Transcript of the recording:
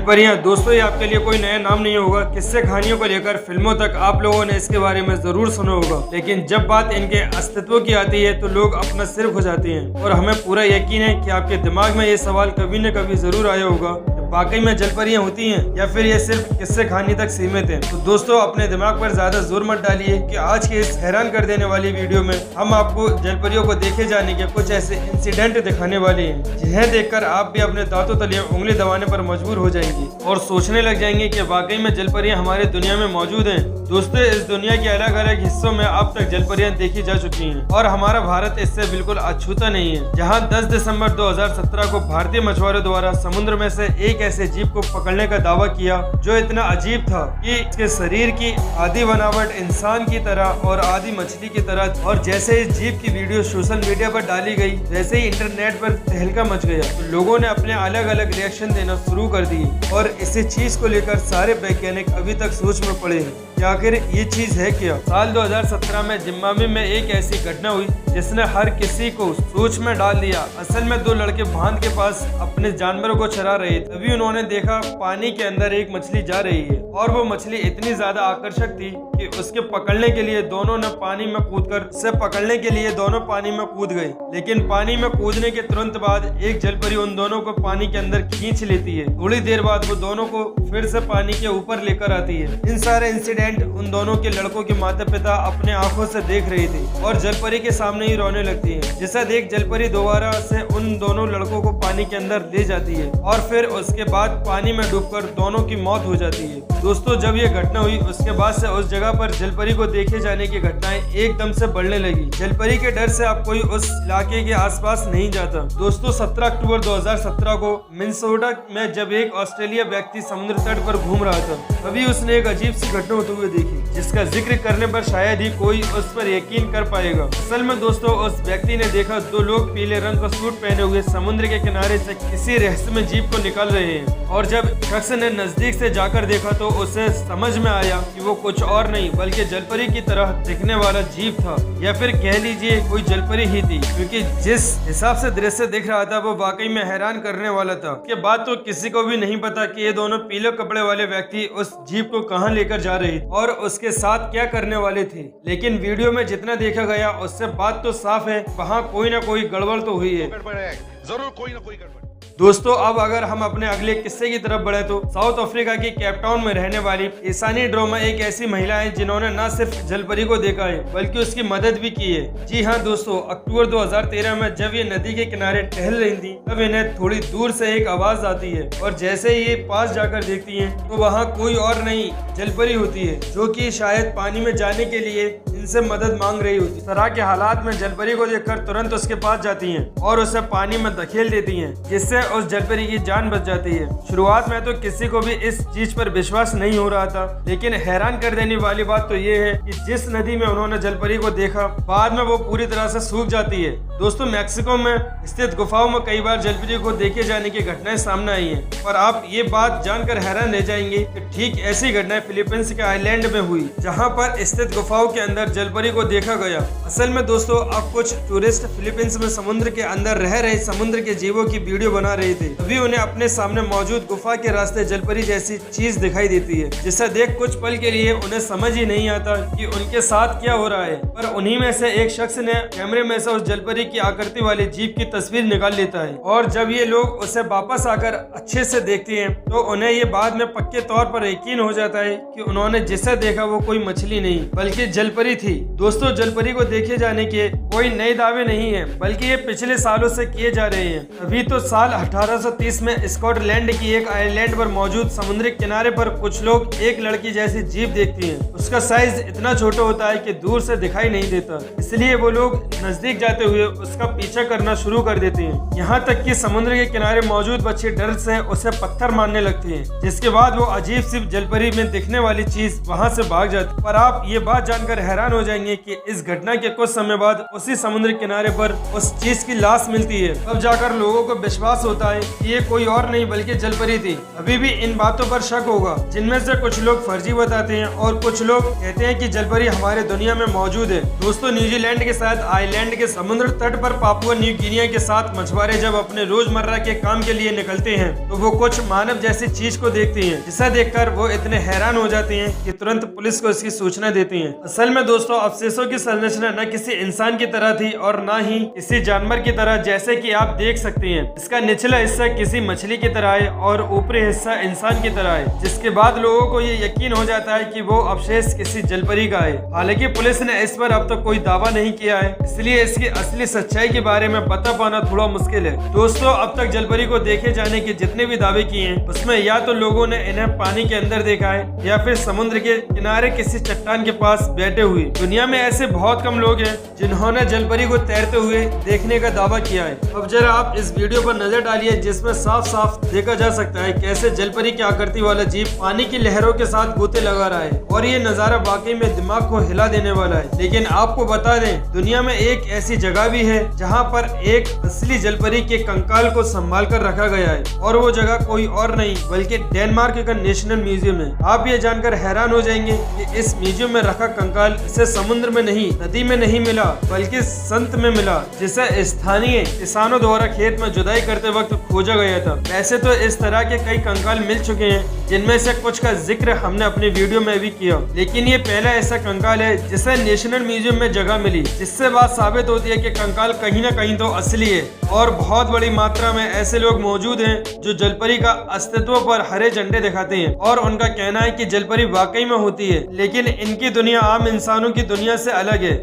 जलपरियां दोस्तों ये आपके लिए कोई नया नाम नहीं होगा। किस्से कहानियों को लेकर फिल्मों तक आप लोगों ने इसके बारे में जरूर सुना होगा, लेकिन जब बात इनके अस्तित्व की आती है तो लोग अपना सिर खुजाते हैं। और हमें पूरा यकीन है कि आपके दिमाग में ये सवाल कभी न कभी जरूर आया होगा, वाकई में जलपरियां होती हैं या फिर ये सिर्फ किस्से कहानी तक सीमित हैं। तो दोस्तों अपने दिमाग पर ज्यादा जोर मत डालिए कि आज के इस हैरान कर देने वाली वीडियो में हम आपको जलपरियों को देखे जाने के कुछ ऐसे इंसिडेंट दिखाने वाले हैं जिन्हें देखकर आप भी अपने दांतों तले उंगली दबाने पर मजबूर हो जाएंगे और सोचने लग जाएंगे कि वाकई में जलपरियां हमारे दुनिया में मौजूद हैं। दोस्तों इस दुनिया के अलग अलग हिस्सों में अब तक जलपरियां देखी जा चुकी हैं और हमारा भारत इससे बिल्कुल अछूता नहीं है, जहां 10 दिसंबर 2017 को भारतीय मछुआरों द्वारा समुद्र में से एक ऐसे जीव को पकड़ने का दावा किया जो इतना अजीब था कि इसके शरीर की आधी बनावट इंसान की तरह और आधी मछली की तरह। और जैसे इस जीव की वीडियो सोशल मीडिया पर डाली गई वैसे ही इंटरनेट पर तहलका मच गया। तो लोगों ने अपने अलग अलग रिएक्शन देना शुरू कर दिए और इसी चीज को लेकर सारे वैज्ञानिक अभी तक सोच में पड़े हैं कि आखिर ये चीज है क्या। साल 2017 में जिम्बाब्वे में एक ऐसी घटना हुई जिसने हर किसी को सोच में डाल दिया। असल में दो लड़के बांध के पास अपने जानवरों को चरा रहे थे, तभी उन्होंने देखा पानी के अंदर एक मछली जा रही है और वो मछली इतनी ज्यादा आकर्षक थी कि उसके पकड़ने के लिए दोनों ने पानी में कूदकर उसे पकड़ने के लिए दोनों पानी में कूद गए। लेकिन पानी में कूदने के तुरंत बाद एक जलपरी उन दोनों को पानी के अंदर खींच लेती है। थोड़ी देर बाद वो दोनों को फिर से पानी के ऊपर लेकर आती है। इन सारे इंसिडेंट उन दोनों के लड़कों के माता पिता अपने आंखों से देख रहे थे और जलपरी के सामने ही रोने लगती है, जिसे देख जलपरी दोबारा से उन दोनों लड़कों को पानी के अंदर ले जाती है और फिर उसके बाद पानी में डूबकर दोनों की मौत हो जाती है। दोस्तों जब ये घटना हुई उसके बाद से उस जगह पर जलपरी को देखे जाने की घटनाएं एकदम से बढ़ने लगी। जलपरी के डर से अब कोई उस इलाके के आसपास नहीं जाता। दोस्तों 17 अक्टूबर 2017 को मिनेसोटा में जब एक ऑस्ट्रेलिया व्यक्ति समुद्र तट पर घूम रहा था तभी उसने एक अजीब सी घटना होते हुए देखी, जिसका जिक्र करने पर शायद ही कोई उस पर यकीन कर पाएगा। असल में दोस्तों उस व्यक्ति ने देखा दो लोग पीले रंग का सूट पहने हुए समुद्र के किनारे से किसी रहस्यमय जीव को निकाल रहे हैं और जब शख्स ने नजदीक से जाकर देखा तो उसे समझ में आया कि वो कुछ और नहीं बल्कि जलपरी की तरह दिखने वाला जीव था, या फिर कह लीजिए कोई जलपरी ही थी, क्योंकि जिस हिसाब से दृश्य दिख रहा था वो वाकई में हैरान करने वाला था। के बाद तो किसी को भी नहीं पता कि ये दोनों पीले कपड़े वाले व्यक्ति उस जीव को कहां लेकर जा रहे थे और उसके साथ क्या करने वाले थे। लेकिन वीडियो में जितना देखा गया उससे बात तो साफ है, वहाँ कोई ना कोई गड़बड़ तो हुई है, जरूर कोई ना कोई गड़बड़। दोस्तों अब अगर हम अपने अगले किस्से की तरफ बढ़े तो साउथ अफ्रीका की केप टाउन में रहने वाली ईसानी ड्रोमा एक ऐसी महिला है जिन्होंने न सिर्फ जलपरी को देखा है बल्कि उसकी मदद भी की है। जी हाँ दोस्तों, अक्टूबर 2013 में जब ये नदी के किनारे टहल रही थी तब इन्हें थोड़ी दूर से एक आवाज आती है और जैसे ही ये पास जाकर देखती है तो वहाँ कोई और नहीं जलपरी होती है जो कि शायद पानी में जाने के लिए इनसे मदद मांग रही होती। तरह के हालात में जलपरी को देखकर तुरंत उसके पास जाती हैं और उसे पानी में धकेल देती हैं, जिससे उस जलपरी की जान बच जाती है। शुरुआत में तो किसी को भी इस चीज पर विश्वास नहीं हो रहा था, लेकिन हैरान कर देने वाली बात तो ये है कि जिस नदी में उन्होंने जलपरी को देखा बाद में वो पूरी तरह से सूख जाती है। दोस्तों मैक्सिको में स्थित गुफाओं में कई बार जलपरी को देखे जाने की घटनाएं सामने आई हैं और आप ये बात जानकर हैरान रह जाएंगे कि ठीक ऐसी घटनाएं फिलीपींस के आइलैंड में हुई, जहाँ पर स्थित गुफाओं के अंदर जलपरी को देखा गया। असल में दोस्तों अब कुछ टूरिस्ट फिलीपींस में समुद्र के अंदर रह रहे समुद्र के जीवों की वीडियो बना रहे थे, तभी उन्हें अपने सामने मौजूद गुफा के रास्ते जलपरी जैसी चीज दिखाई देती है, जिसे देख कुछ पल के लिए उन्हें समझ ही नहीं आता कि उनके साथ क्या हो रहा है। पर उन्हीं में से एक शख्स ने कैमरे में से उस जलपरी की आकृति वाले जीव की तस्वीर निकाल लेता है और जब ये लोग उसे वापस आकर अच्छे से देखते हैं तो उन्हें ये बाद में पक्के तौर पर यकीन हो जाता है कि उन्होंने जिसे देखा वो कोई मछली नहीं बल्कि जलपरी थी। दोस्तों जलपरी को देखे जाने के कोई नए दावे नहीं है बल्कि ये पिछले सालों से किए जा रहे हैं। अभी तो साल 1830 में स्कॉटलैंड की एक आइलैंड पर मौजूद समुद्री किनारे पर कुछ लोग एक लड़की जैसी जीव देखती हैं। उसका साइज इतना छोटा होता है कि दूर से दिखाई नहीं देता, इसलिए वो लोग नजदीक जाते हुए उसका पीछा करना शुरू कर देते हैं। यहाँ तक कि समुद्र के किनारे मौजूद बच्चे डर से उसे पत्थर मारने लगते हैं, जिसके बाद वो अजीब सी जलपरी में दिखने वाली चीज वहाँ से भाग जाती। पर आप ये बात जानकर हैरान हो जाएंगे कि इस घटना के कुछ समय बाद उसी समुद्र किनारे पर उस चीज की लाश मिलती है। तब जाकर लोगों को विश्वास होता है कि ये कोई और नहीं बल्कि जलपरी थी। अभी भी इन बातों पर शक होगा, जिनमें से कुछ लोग फर्जी बताते हैं और कुछ लोग लोग कहते हैं कि जलपरी हमारे दुनिया में मौजूद है। दोस्तों, न्यूजीलैंड के साथ आइलैंड के समुद्र तट पर पापुआ न्यू गिनिया के साथ मछुआरे जब अपने रोजमर्रा के काम के लिए निकलते हैं तो वो कुछ मानव जैसी चीज को देखती हैं, जिसे देखकर वो इतने हैरान हो जाते हैं कि तुरंत पुलिस को इसकी सूचना देती हैं। असल में दोस्तों, अवशेषों की संरचना न किसी इंसान की तरह थी और न ही किसी जानवर की तरह, जैसे कि आप देख सकते हैं। इसका निचला हिस्सा किसी मछली की तरह है और ऊपरी हिस्सा इंसान की तरह है, जिसके बाद लोगों को ये यकीन हो जाता है कि वो अवशेष किसी जलपरी का है। हालांकि पुलिस ने इस पर अब तक कोई दावा नहीं किया है, इसलिए इसकी असली सच्चाई के बारे में बता पाना थोड़ा मुश्किल है। दोस्तों, अब तक जलपरी को देखे जाने के जितने भी दावे किए हैं उसमें या तो लोगों ने इन्हें पानी के अंदर देखा है या फिर समुद्र के किनारे किसी चट्टान के पास बैठे हुए। दुनिया में ऐसे बहुत कम लोग हैं जिन्होंने जलपरी को तैरते हुए देखने का दावा किया है। अब जरा आप इस वीडियो पर नजर डालिए, जिसमें साफ साफ देखा जा सकता है कैसे जलपरी की आकृति वाला जीव पानी की लहरों के साथ गोते लगा रहा है और ये नजारा वाकई में दिमाग को हिला देने वाला है। लेकिन आपको बता दें, दुनिया में एक ऐसी जगह भी है जहाँ पर एक असली जलपरी के कंकाल को संभाल कर रखा गया है और वो जगह कोई और नहीं बल्कि डेनमार्क का नेशनल म्यूजियम है। आप ये जानकर हैरान हो जाएंगे कि इस म्यूजियम में रखा कंकाल इसे समुद्र में नहीं, नदी में नहीं मिला बल्कि संत में मिला, जिसे स्थानीय किसानों द्वारा खेत में जुताई करते वक्त खोजा गया था। वैसे तो इस तरह के कई कंकाल मिल चुके हैं, जिनमें से कुछ का जिक्र हमने अपनी वीडियो में भी किया, लेकिन ये पहला ऐसा कंकाल है जिसे नेशनल म्यूजियम में जगह मिली, जिससे बात साबित होती है कि कंकाल कहीं न कहीं तो असली है और बहुत बड़ी मात्रा में ऐसे लोग मौजूद हैं जो जलपरी का अस्तित्व पर हरे झंडे दिखाते हैं और उनका कहना है कि जलपरी वाकई में होती है, लेकिन इनकी दुनिया आम इंसानों की दुनिया से अलग है।